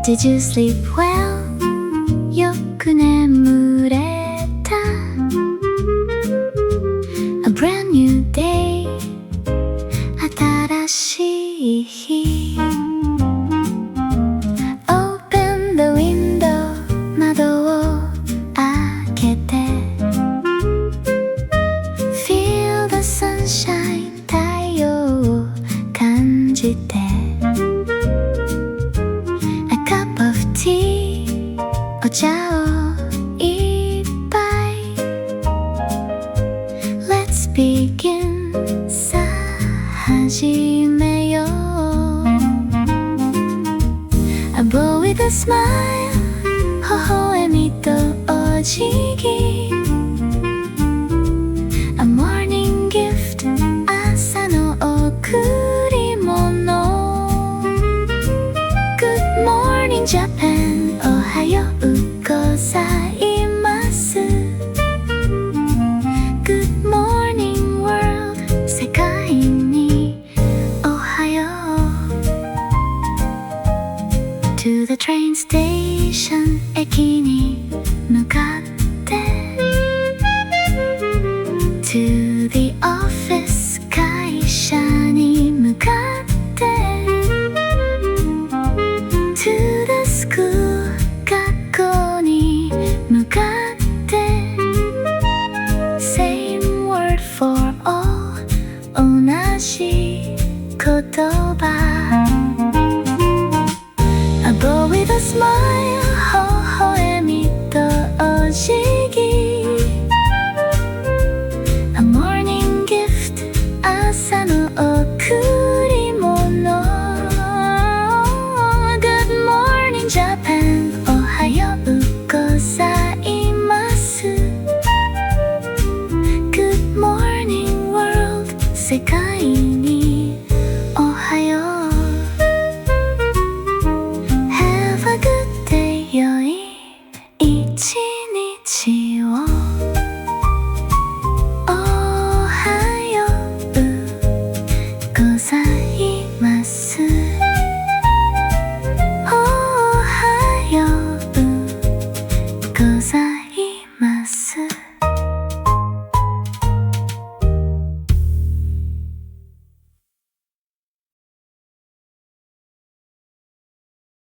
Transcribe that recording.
Did you sleep well? よく眠れた A brand new day 新しい日 Open the window 窓を開けて Feel the sunshine 太陽を感じて A cup of tea お茶を一杯 Let's begin さあ始めよう A bow with a smile 微笑みとお辞儀 A morning gift 朝の贈り物 Good morning Japan おはようございます Good morning world 世界におはよう To the train station 駅に向かって To the office 会社に向かって To the school 学校に向かって Same word for all 同じ言葉 A bow with a smile 微笑みとお辞儀 A morning gift 朝の贈り物 Good morning Japan おはようございます Good morning world 世界